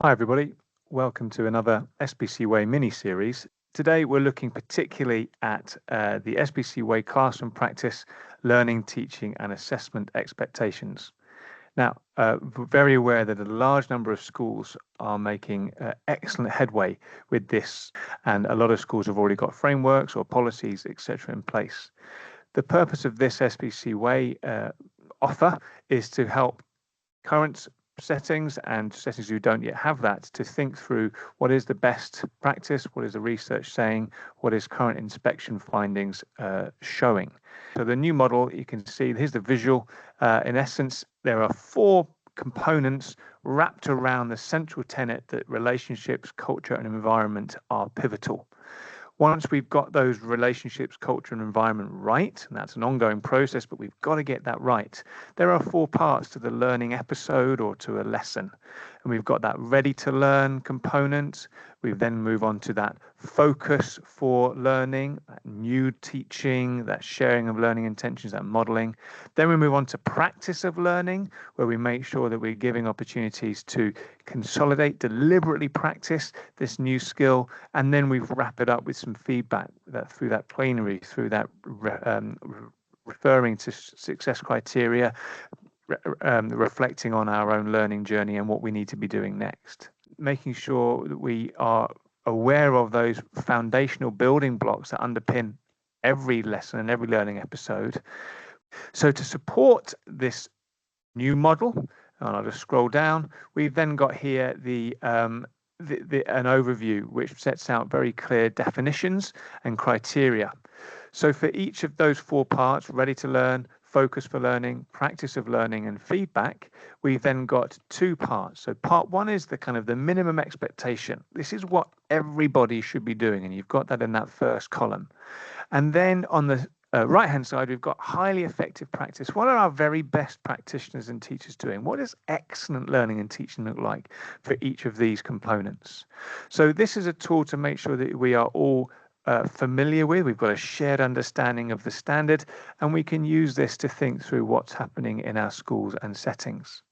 Hi, everybody. Welcome to another SBCway mini-series. Today, we're looking particularly at the SBCway classroom practice, learning, teaching, and assessment expectations. Now, we're very aware that a large number of schools are making excellent headway with this, and a lot of schools have already got frameworks or policies, etc., in place. The purpose of this SBCway offer is to help current settings and settings who don't yet have that to think through what is the best practice, what is the research saying, what is current inspection findings showing. So the new model, you can see, here's the visual. In essence, there are 4 components wrapped around the central tenet that relationships, culture, and environment are pivotal. Once we've got those relationships, culture, and environment right, and that's an ongoing process, but we've got to get that right. There are 4 parts to the learning episode or to a lesson. And we've got that ready to learn component. We then move on to that focus for learning, that new teaching, that sharing of learning intentions, that modeling. Then we move on to practice of learning, where we make sure that we're giving opportunities to consolidate, deliberately practice this new skill, and then we wrap it up with some feedback that through that plenary, through that referring to success criteria, reflecting on our own learning journey and what we need to be doing next. Making sure that we are aware of those foundational building blocks that underpin every lesson and every learning episode. So to support this new model, and I'll just scroll down, we've then got here an overview which sets out very clear definitions and criteria. So for each of those 4 parts, ready to learn, focus for learning, practice of learning, and feedback, we've then got 2 parts. So part 1 is the minimum expectation. This is what everybody should be doing, and you've got that in that first column. And then on the right-hand side, we've got highly effective practice. What are our very best practitioners and teachers doing? What does excellent learning and teaching look like for each of these components? So this is a tool to make sure that we are all familiar with. We've got a shared understanding of the standard, and we can use this to think through what's happening in our schools and settings.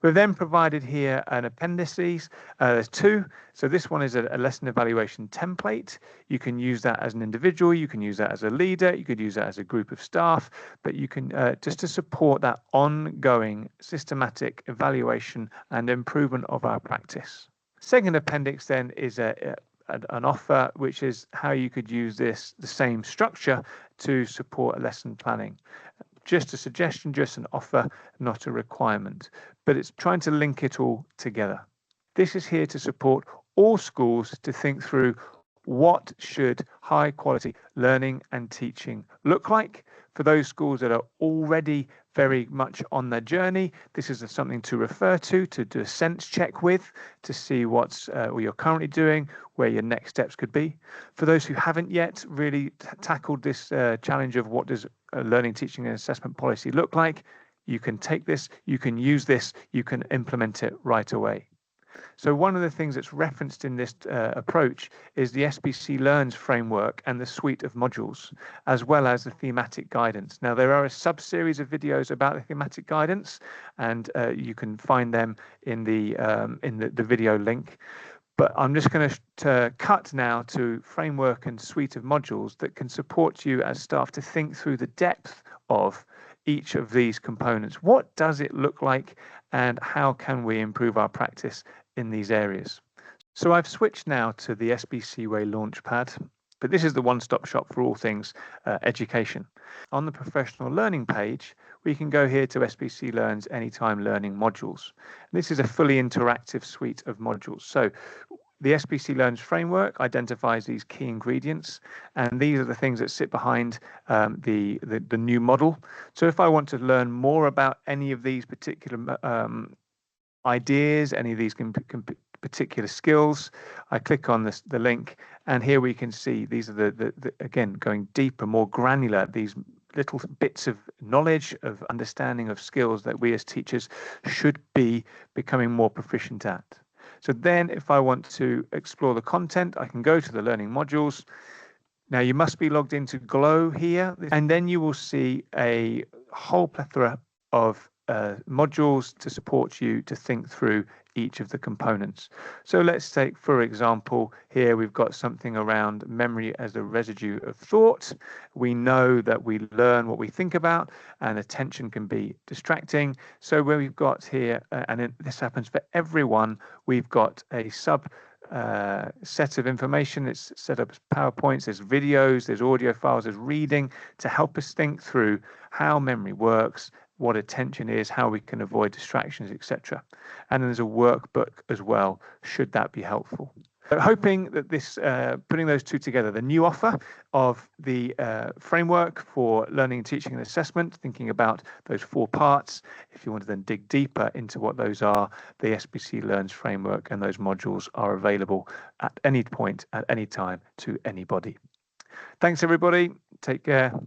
We've then provided here an appendices. There's 2. So this one is a lesson evaluation template. You can use that as an individual. You can use that as a leader. You could use that as a group of staff. But you can just to support that ongoing systematic evaluation and improvement of our practice. Second appendix then is an offer, which is how you could use the same structure to support lesson planning. Just a suggestion, just an offer, not a requirement, but it's trying to link it all together. This is here to support all schools to think through what should high quality learning and teaching look like. For those schools that are already very much on their journey, this is something to refer to do a sense check with, to see what you're currently doing, where your next steps could be. For those who haven't yet really tackled this challenge of what does learning, teaching, and assessment policy look like, you can take this, you can use this, you can implement it right away. So one of the things that's referenced in this approach is the SBC Learns framework and the suite of modules, as well as the thematic guidance. Now, there are a sub-series of videos about the thematic guidance, and you can find them in the video link. But I'm just going to cut now to framework and suite of modules that can support you as staff to think through the depth of each of these components. What does it look like, and how can we improve our practice in these areas? So I've switched now to the SBCway Launchpad, but this is the one-stop shop for all things education. On the professional learning page, we can go here to SBC Learns Anytime Learning modules. This is a fully interactive suite of modules. So the SBC Learns framework identifies these key ingredients, and these are the things that sit behind the new model. So if I want to learn more about any of these particular ideas, any of these particular skills, I click on the link, and here we can see these are again, going deeper, more granular, these little bits of knowledge, of understanding of skills that we as teachers should be becoming more proficient at. So then if I want to explore the content, I can go to the learning modules. Now you must be logged into Glow here, and then you will see a whole plethora of modules to support you to think through each of the components. So let's take, for example, here we've got something around memory as a residue of thought. We know that we learn what we think about, and attention can be distracting. So where we've got here, this happens for everyone, we've got a set of information. It's set up as PowerPoints, there's videos, there's audio files, there's reading to help us think through how memory works, what attention is, how we can avoid distractions, etc. And then there's a workbook as well, should that be helpful. So hoping that this, putting those two together, the new offer of the framework for learning, teaching and assessment, thinking about those 4 parts. If you want to then dig deeper into what those are, the SBC Learns framework and those modules are available at any point, at any time, to anybody. Thanks, everybody. Take care.